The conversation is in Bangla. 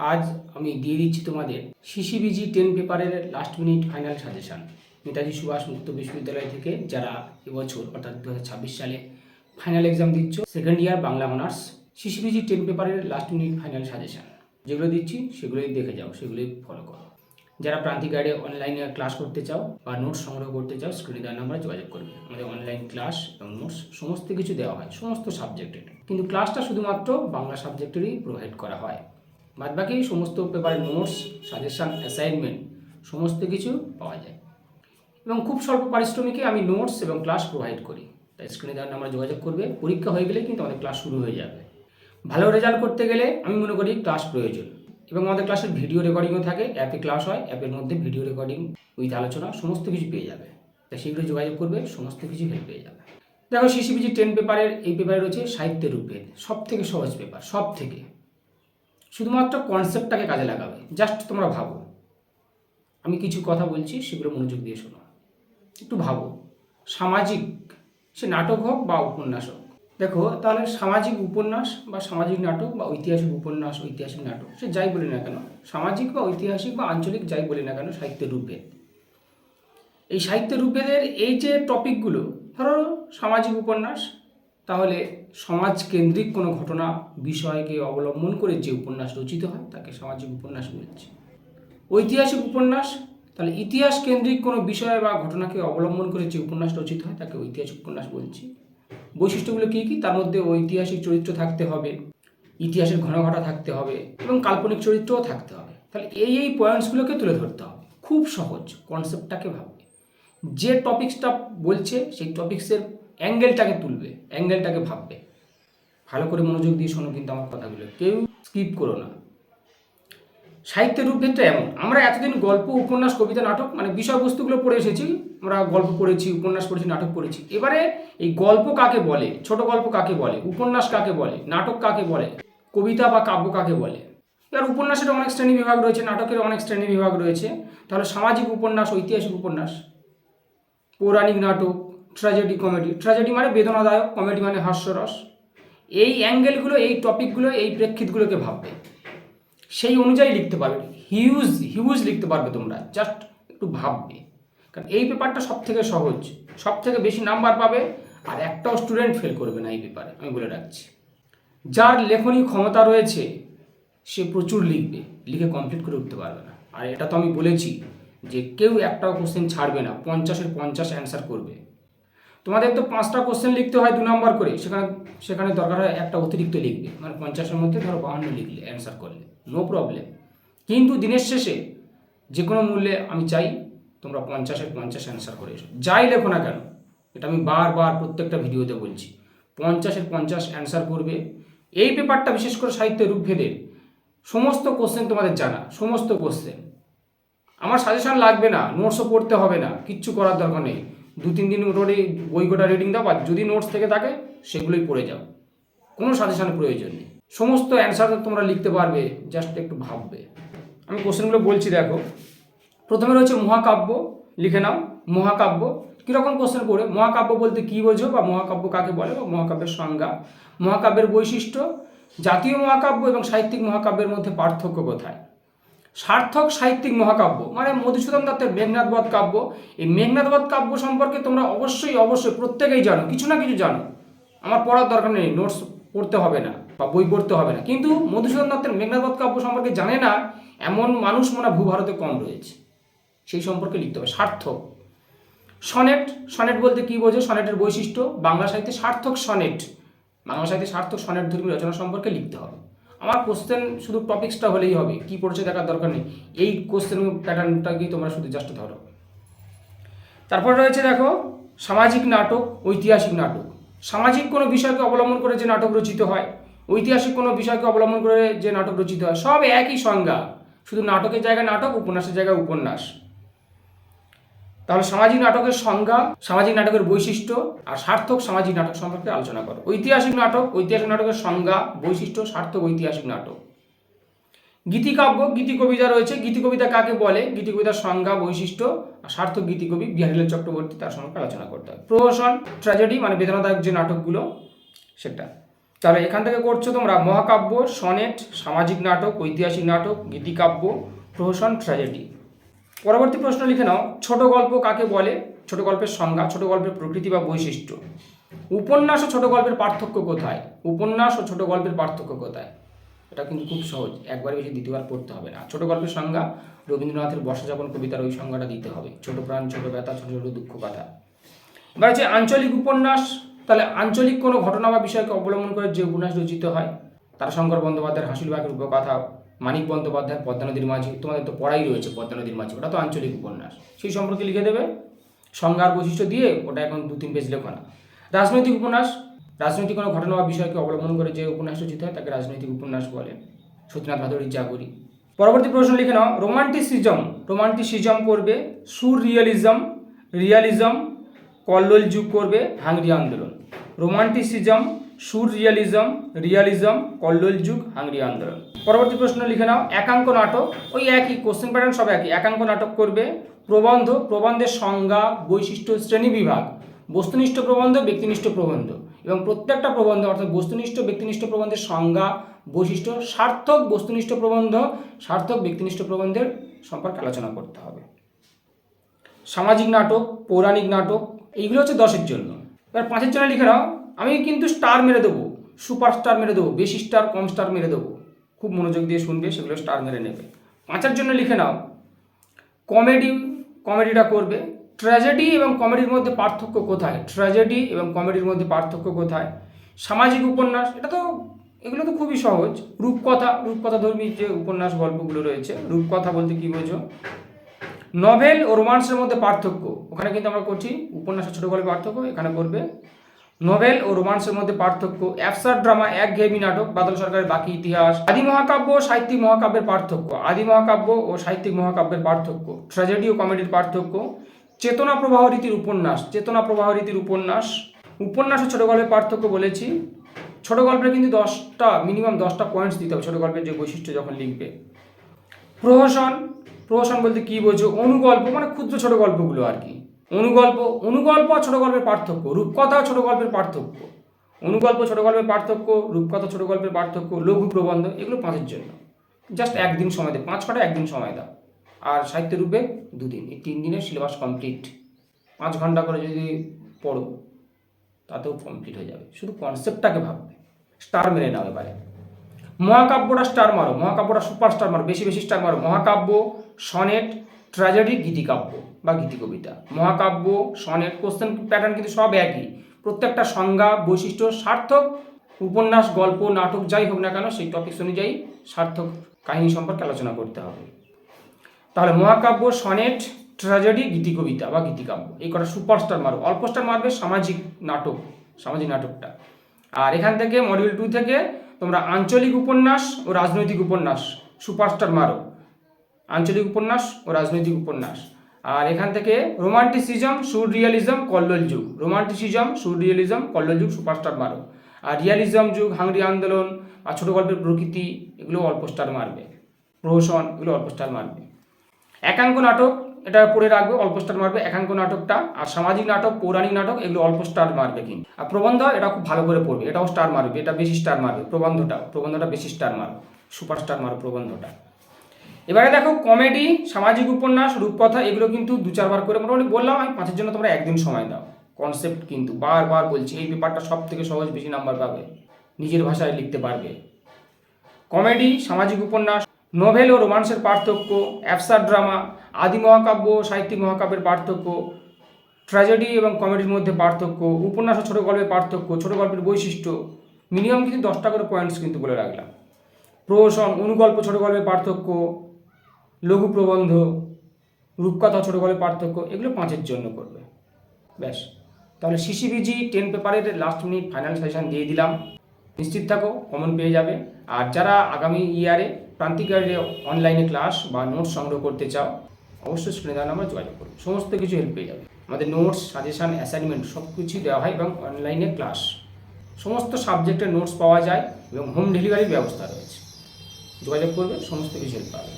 আজ আমি দিয়ে দিচ্ছি তোমাদের সিসিবিজি 10 পেপারের last minute final suggestion Netaji Subhas Mukta Vishwavidyalaya থেকে যারা এবছর অর্থাৎ 2026 সালে ফাইনাল এক্সাম দিচ্ছ second year Bangla honours CCBG 10 পেপারের লাস্ট মিনিট ফাইনাল সাজেশন যেগুলো দিচ্ছি সেগুলোই দেখে যাও, সেগুলোই ফলো করো। যারা প্রান্তিক গাইডে অনলাইনে ক্লাস করতে চাও বা নোটস সংগ্রহ করতে চাও স্ক্রিনে দেওয়া নাম্বারে যোগাযোগ করবে। আমাদের অনলাইন ক্লাস এবং নোটস সমস্ত কিছু দেওয়া হয় সমস্ত সাবজেক্টের, কিন্তু ক্লাসটা শুধুমাত্র বাংলা সাবজেক্টেরই প্রোভাইড করা হয়। বাদবাকি সমস্ত পেপারের নোটস, সাজেশন, অ্যাসাইনমেন্ট সমস্ত কিছু পাওয়া যায় এবং খুব স্বল্প পারিশ্রমিকে আমি নোটস এবং ক্লাস প্রোভাইড করি। তাই স্ক্রিনে দেওয়ার নাম্বারে যোগাযোগ করবে। পরীক্ষা হয়ে গেলে কিন্তু আমাদের ক্লাস শুরু হয়ে যাবে। ভালো রেজাল্ট করতে গেলে আমি মনে করি ক্লাস প্রয়োজন এবং আমাদের ক্লাসের ভিডিও রেকর্ডিংও থাকে। অ্যাপে ক্লাস হয়, অ্যাপের মধ্যে ভিডিও রেকর্ডিং উইথ আলোচনা সমস্ত কিছু পেয়ে যাবে। তাই শীঘ্রই যোগাযোগ করবে, সমস্ত কিছু হেল্প পেয়ে যাবে। দেখো, সিসিবিজি 10 পেপারের এই পেপারে রয়েছে সাহিত্যের রূপভেদ, সব থেকে সহজ পেপার, সব থেকে। শুধুমাত্র কনসেপ্টটাকে কাজে লাগাবে। জাস্ট তোমরা ভাবো, আমি কিছু কথা বলছি সেগুলো মনোযোগ দিয়ে শোনো, একটু ভাবো। সামাজিক, সে নাটক হোক বা উপন্যাস হোক, দেখো তাহলে সামাজিক উপন্যাস বা সামাজিক নাটক বা ঐতিহাসিক উপন্যাস, ঐতিহাসিক নাটক, সে যাই বলি না কেন, সামাজিক বা ঐতিহাসিক বা আঞ্চলিক যাই বলি না কেন, সাহিত্যের রূপভেদ। এই সাহিত্যের রূপভেদের এই যে টপিকগুলো, ধরো সামাজিক উপন্যাস, তাহলে সমাজকেন্দ্রিক কোনো ঘটনা বিষয়কে অবলম্বন করে যে উপন্যাস রচিত হয় তাকে সামাজিক উপন্যাস বলছি। ঐতিহাসিক উপন্যাস, তাহলে ইতিহাস কেন্দ্রিক কোনো বিষয় বা ঘটনাকে অবলম্বন করে যে উপন্যাস রচিত হয় তাকে ঐতিহাসিক উপন্যাস বলছি। বৈশিষ্ট্যগুলো কী কী? তার মধ্যে ঐতিহাসিক চরিত্র থাকতে হবে, ইতিহাসের ঘটনা থাকতে হবে এবং কাল্পনিক চরিত্রও থাকতে হবে। তাহলে এই পয়েন্টসগুলোকে তুলে ধরতে হবে। খুব সহজ, কনসেপ্টটাকে ভাববে। যে টপিক্সটা বলছে সেই টপিক্সের অ্যাঙ্গেলটাকে তুলবে, অ্যাঙ্গেলটাকে ভাববে। ভালো করে মনোযোগ দিয়ে শোনো কিন্তু আমার কথাগুলো, কেউ স্কিপ করো না। সাহিত্যের রূপভেদটা এমন, আমরা এতদিন গল্প, উপন্যাস, কবিতা, নাটক মানে বিষয়বস্তুগুলো পড়ে এসেছি। আমরা গল্প পড়েছি, উপন্যাস পড়েছি, নাটক পড়েছি। এবারে এই গল্প কাকে বলে, ছোট গল্প কাকে বলে, উপন্যাস কাকে বলে, নাটক কাকে বলে, কবিতা বা কাব্য কাকে বলে। এবার উপন্যাসের অনেক শ্রেণী বিভাগ রয়েছে, নাটকের অনেক শ্রেণী বিভাগ রয়েছে। তাহলে সামাজিক উপন্যাস, ঐতিহাসিক উপন্যাস, পৌরাণিক নাটক, ট্র্যাজেডি, কমেডি। ট্র্যাজেডি মানে বেদনাদায়ক, কমেডি মানে হাস্যরস। এই অ্যাঙ্গেলগুলো, এই টপিকগুলো, এই প্রেক্ষিতগুলোকে ভাববে, সেই অনুযায়ী লিখতে পারবে। হিউজ লিখতে পারবে তোমরা, জাস্ট একটু ভাববে। কারণ এই পেপারটা সব থেকে সহজ, সব থেকে বেশি নাম্বার পাবে, আর একটাও স্টুডেন্ট ফেল করবে না এই পেপারে, আমি বলে রাখছি। যার লেখনী ক্ষমতা রয়েছে সে প্রচুর লিখবে, লিখে কমপ্লিট করে উঠতে পারবে না। আর এটা তো আমি বলেছি যে কেউ একটাও কোশ্চেন ছাড়বে না, 50-এর 50 অ্যান্সার করবে। তোমাদের তো 5টা কোশ্চেন লিখতে হয় 2 নাম্বার করে, সেখানে দরকার হয় একটা অতিরিক্ত লিখবে, মানে 50-এর মধ্যে ধরো 52 লিখলে, অ্যান্সার করলে নো প্রবলেম। কিন্তু দিনের শেষে যে কোনো মূল্যে আমি চাই তোমরা 50-এর 50 অ্যান্সার করে এসো, যাই লেখো না কেন। এটা আমি বারবার প্রত্যেকটা ভিডিওতে বলছি, 50-এর 50 অ্যান্সার করবে। এই পেপারটা বিশেষ করে সাহিত্যের রূপভেদের সমস্ত কোশ্চেন তোমাদের জানা, সমস্ত কোশ্চেন। আমার সাজেশন লাগবে না, নোটসও পড়তে হবে না, কিচ্ছু করার দরকার নেই। 2-3 দিন মোটামুটি বই গোটা রিডিং দাও, আর যদি নোটস থেকে থাকে সেগুলোই পড়ে যাও, কোনো সাজেশনের প্রয়োজন নেই। সমস্ত অ্যান্সার তোমরা লিখতে পারবে, জাস্ট একটু ভাববে। আমি কোশ্চেনগুলো বলছি, দেখো। প্রথমে রয়েছে মহাকাব্য, লিখে নাও। মহাকাব্য কীরকম কোশ্চেন পড়ে? মহাকাব্য বলতে কী বোঝো বা মহাকাব্য কাকে বলে বা মহাকাব্যের সংজ্ঞা, মহাকাব্যের বৈশিষ্ট্য, জাতীয় মহাকাব্য এবং সাহিত্যিক মহাকাব্যের মধ্যে পার্থক্য কোথায়। সার্থক সাহিত্যিক মহাকাব্য মানে মধুসূদন দত্তের মেঘনাদ বধ কাব্য। এই মেঘনাদ বধ কাব্য সম্পর্কে তোমরা অবশ্যই প্রত্যেকেই জানো, কিছু না কিছু জানো। আমার পড়ার দরকার নেই, নোটস পড়তে হবে না বা বই পড়তে হবে না। কিন্তু মধুসূদন দত্তের মেঘনাদ বধ কাব্য সম্পর্কে জানে না এমন মানুষ মনে ভূভারতে কম রয়েছে, সেই সম্পর্কে লিখতে হবে। সার্থক। সনেট, সনেট বলতে কী বোঝো, সনেটের বৈশিষ্ট্য, বাংলা সাহিত্যে সার্থক সনেট, বাংলা সাহিত্যে সার্থক সনেট ধর্মী রচনা সম্পর্কে লিখতে হবে। আমার কোশ্চেন শুধু টপিক্সটা হলেই হবে, কি পড়ছে দেখার দরকার নেই। এই কোশ্চেন প্যাটার্নটাকেই তোমরা শুধু জাস্ট ধরো। তারপর রয়েছে দেখো সামাজিক নাটক, ঐতিহাসিক নাটক। সামাজিক কোনো বিষয়কে অবলম্বন করে যে নাটক রচিত হয়, ঐতিহাসিক কোনো বিষয়কে অবলম্বন করে যে নাটক রচিত হয়, সব একই সংজ্ঞা, শুধু নাটকের জায়গায় নাটক, উপন্যাসের জায়গায় উপন্যাস। তাহলে সামাজিক নাটকের সংজ্ঞা, সামাজিক নাটকের বৈশিষ্ট্য আর সার্থক সামাজিক নাটক সম্পর্কে আলোচনা করো। ঐতিহাসিক নাটক, ঐতিহাসিক নাটকের সংজ্ঞা, বৈশিষ্ট্য, সার্থক ঐতিহাসিক নাটক। গীতিকাব্য, গীতিকবিতা রয়েছে, গীতিকবিতা কাকে বলে, গীতিকবিতার সংজ্ঞা, বৈশিষ্ট্য আর সার্থক গীতিকবি বিহারীলাল চক্রবর্তী, তার সম্পর্কে আলোচনা করতে হবে। প্রহসন, ট্র্যাজেডি মানে বেদনাদায়ক যে নাটকগুলো সেটা। তাহলে এখান থেকে করছো তোমরা মহাকাব্য, সনেট, সামাজিক নাটক, ঐতিহাসিক নাটক, গীতিকাব্য, প্রহসন, ট্র্যাজেডি। পরবর্তী প্রশ্ন লিখে নাও, ছোট গল্প কাকে বলে? ছোট গল্পের সংজ্ঞা, ছোট গল্পের প্রকৃতি বা বৈশিষ্ট্য। উপন্যাস ও ছোট গল্পের পার্থক্য কোথায়? উপন্যাস ও ছোট গল্পের পার্থক্য কোথায়? এটা কিন্তু খুব সহজ, একবার বেশি দ্বিতীয়বার পড়তে হবে না। ছোট গল্পের সংজ্ঞা রবীন্দ্রনাথের বর্ষাযাপন কবিতার ওই সংজ্ঞাটা দিতে হবে, ছোট প্রাণ, ছোট ব্যথা, ছোট ছোট দুঃখ কথা। এবার হচ্ছে আঞ্চলিক উপন্যাস, তাহলে আঞ্চলিক কোনো ঘটনা বা বিষয়কে অবলম্বন করে যে উপন্যাস রচিত হয়, তারাশঙ্কর বন্দ্যোপাধ্যায়ের হাসিলবাগের উপকথা, মানিক বন্দ্যোপাধ্যায়ের পদ্মা নদীর মাঝি, তোমাদের তো পড়াই রয়েছে পদ্মা নদীর মাঝি, ওটা তো আঞ্চলিক উপন্যাস, সেই সম্পর্কে লিখে দেবে সংজ্ঞার বৈশিষ্ট্য দিয়ে, ওটা এখন 2-3 পেজ লেখো না। রাজনৈতিক উপন্যাস, রাজনৈতিক কোনো ঘটনা বা বিষয়কে অবলম্বন করে যে উপন্যাস রচিত হয় তাকে রাজনৈতিক উপন্যাস বলে। সত্যনাথ ভাদুড়ির জাগরি। পরবর্তী প্রশ্ন লিখে নাও, রোমান্টিসিজম, রোমান্টিসিজম করবে, সুররিয়ালিজম, রিয়ালিজম, কল্লোল যুগ করবে, হাংরি আন্দোলন। রোমান্টিসিজম, সুররিয়ালিজম, রিয়ালিজম, কল্লোল যুগ, হাংরি আন্দোলন। পরবর্তী প্রশ্ন লিখে নাও, একাঙ্ক নাটক, ওই একই কোশ্চেন প্যাটার্ন সব একই। একাঙ্ক নাটক করবে, প্রবন্ধ, প্রবন্ধের সংজ্ঞা, বৈশিষ্ট্য, শ্রেণীবিভাগ, বস্তুনিষ্ঠ প্রবন্ধ, ব্যক্তিনিষ্ঠ প্রবন্ধ, এবং প্রত্যেকটা প্রবন্ধ অর্থাৎ বস্তুনিষ্ঠ ব্যক্তিনিষ্ঠ প্রবন্ধের সংজ্ঞা, বৈশিষ্ট্য, সার্থক বস্তুনিষ্ঠ প্রবন্ধ, সার্থক ব্যক্তিনিষ্ঠ প্রবন্ধের সম্পর্কে আলোচনা করতে হবে। সামাজিক নাটক, পৌরাণিক নাটক, এইগুলো হচ্ছে 10-এর জন্য। এবার 5-এর জন্য লিখে নাও, আমি কিন্তু স্টার মেরে দেবো, সুপার স্টার মেরে দেবো, বেশি স্টার কম স্টার মেরে দেবো, খুব মনোযোগ দিয়ে শুনবে, সেগুলো স্টার মেরে নেবে। 5-এর জন্য লিখে নাও, কমেডি, কমেডিটা করবে। ট্র্যাজেডি এবং কমেডির মধ্যে পার্থক্য কোথায়? ট্র্যাজেডি এবং কমেডির মধ্যে পার্থক্য কোথায়? সামাজিক উপন্যাস, এটা তো এগুলো তো খুবই সহজ। রূপকথা, রূপকথা ধর্মী যে উপন্যাস গল্পগুলো রয়েছে, রূপকথা বলতে কী বোঝো? নভেল ও রোমান্সের মধ্যে পার্থক্য, ওখানে কিন্তু আমরা করছি উপন্যাস ও ছোট গল্পের পার্থক্য, এখানে করবে নোভেল ও রোমান্সের মধ্যে পার্থক্য। অ্যাবসার্ড ড্রামা, একঘেয়েমি নাটক, বাদল সরকারের বাকি ইতিহাস। আদি মহাকাব্য ও সাহিত্যিক মহাকাব্যের পার্থক্য, আদি মহাকাব্য ও সাহিত্যিক মহাকাব্যের পার্থক্য। ট্র্যাজেডি ও কমেডির পার্থক্য। চেতনা প্রবাহ রীতির উপন্যাস, চেতনা প্রবাহ রীতির উপন্যাস। উপন্যাস ও ছোট গল্পের পার্থক্য বলেছি। ছোট গল্পের কিন্তু 10টা, মিনিমাম 10টা পয়েন্টস দিতে হবে ছোট গল্পের যে বৈশিষ্ট্য যখন লিখবে। প্রহসন, প্রহসন বলতে কী বোঝো? অনুগল্প, মানে ক্ষুদ্র ছোট গল্পগুলো আর কি। অনুগল্প, অনুগল্প আর ছোট গল্পের পার্থক্য। রূপকথা ছোট গল্পের পার্থক্য, অনুগল্প ছোট গল্পের পার্থক্য, রূপকথা ছোট গল্পের পার্থক্য, লঘু প্রবন্ধ, এগুলো 5-এর জন্য। জাস্ট একদিন সময় দেয়, 5 ঘন্টা একদিন সময় দাও। আর সাহিত্য রূপে 2 দিন, এই 3 দিনের সিলেবাস কমপ্লিট। 5 ঘন্টা করে যদি পড়ো তাতেও কমপ্লিট হয়ে যাবে, শুধু কনসেপ্টটাকে ভাববে। স্টার মেরে নাও এবারে। মহাকাব্যটা স্টার মারো, মহাকাব্যটা সুপার স্টার মারো, বেশি বেশি স্টার মারো। মহাকাব্য, সনেট, ট্র্যাজেডি, গীতিকাব্য বা গীতিকবিতা। মহাকাব্য, সনেট, কোশ্চেন প্যাটার্ন কিন্তু সব একই। প্রত্যেকটা সংজ্ঞা, বৈশিষ্ট্য, সার্থক উপন্যাস, গল্প, নাটক যাই হোক না কেন সেই টপিকস অনুযায়ী সার্থক কাহিনী সম্পর্কে আলোচনা করতে হবে। তাহলে মহাকাব্য, সনেট, ট্র্যাজেডি, গীতিকবিতা বা গীতিকাব্য, এই কটা সুপারস্টার মারো। অল্প স্টার মারবে সামাজিক নাটক, সামাজিক নাটকটা। আর এখান থেকে মডিউল 2 থেকে তোমরা আঞ্চলিক উপন্যাস ও রাজনৈতিক উপন্যাস সুপারস্টার মারো, আঞ্চলিক উপন্যাস ও রাজনৈতিক উপন্যাস। আর এখান থেকে রোমান্টিসিজম, সুররিয়ালিজম, কল্লোল যুগ, রোমান্টিসিজম, সুররিয়ালিজম, কল্লোল যুগ সুপারস্টার মারো। আর রিয়ালিজম যুগ, হাংরি আন্দোলন আর ছোট গল্পের প্রকৃতি, এগুলো অল্প স্টার মারবে। প্রহসন, এগুলো অল্প স্টার মারবে। একাঙ্ক নাটক, এটা পড়ে রাখবে, অল্প স্টার মারবে একাঙ্ক নাটকটা। আর সামাজিক নাটক, পৌরাণিক নাটক, এগুলো অল্প স্টার মারবে কিন্তু। আর প্রবন্ধ, এটা খুব ভালো করে পড়বে, এটাও স্টার মারবে, এটা বেশি স্টার মারবে। প্রবন্ধটা বেশি স্টার মারো, সুপার স্টার মারো প্রবন্ধটা। এবারে দেখো কমেডি, সামাজিক উপন্যাস, রূপকথা, এগুলো কিন্তু 2-4 বার করে মোটামুটি বললাম আমি। 5-এর জন্য তোমরা একদিন সময় দাও। কনসেপ্ট কিন্তু বারবার বলছি, এই পেপারটা সব থেকে সহজ, বেশি নাম্বার পাবে, নিজের ভাষায় লিখতে পারবে। কমেডি, সামাজিক উপন্যাস, নোভেল ও রোমান্সের পার্থক্য, অ্যাবসার্ড ড্রামা, আদি মহাকাব্য, সাহিত্যিক মহাকাব্যের পার্থক্য, ট্র্যাজেডি এবং কমেডির মধ্যে পার্থক্য, উপন্যাস ও ছোট গল্পের পার্থক্য, ছোট গল্পের বৈশিষ্ট্য, মিনিমাম কিন্তু 10টা করে পয়েন্টস কিন্তু বলে রাখলাম। প্রহসন, অনুগল্প, ছোট গল্পের পার্থক্য, লঘু প্রবন্ধ, রূপকথা, ছোট গল্পের পার্থক্য, এগুলো 5-এর জন্য করবে। ব্যাস, তাহলে সিসিবিজি 10 পেপারের লাস্ট মিনিট ফাইনাল সাজেশন দিয়ে দিলাম। নিশ্চিত থাকো কমন পেয়ে যাবে। আর যারা আগামী ইয়ারে প্রান্তিক গাইডে অনলাইনে ক্লাস বা নোটস সংগ্রহ করতে চাও, অবশ্যই স্ক্রিনে দেওয়া নাম্বার যোগাযোগ করবে, সমস্ত কিছু হেল্প পেয়ে যাবে। আমাদের নোটস, সাজেশান, অ্যাসাইনমেন্ট সব কিছুই দেওয়া হয় এবং অনলাইনে ক্লাস, সমস্ত সাবজেক্টের নোটস পাওয়া যায় এবং হোম ডেলিভারির ব্যবস্থা রয়েছে। যোগাযোগ করবে, সমস্ত কিছু হেল্প পাবে।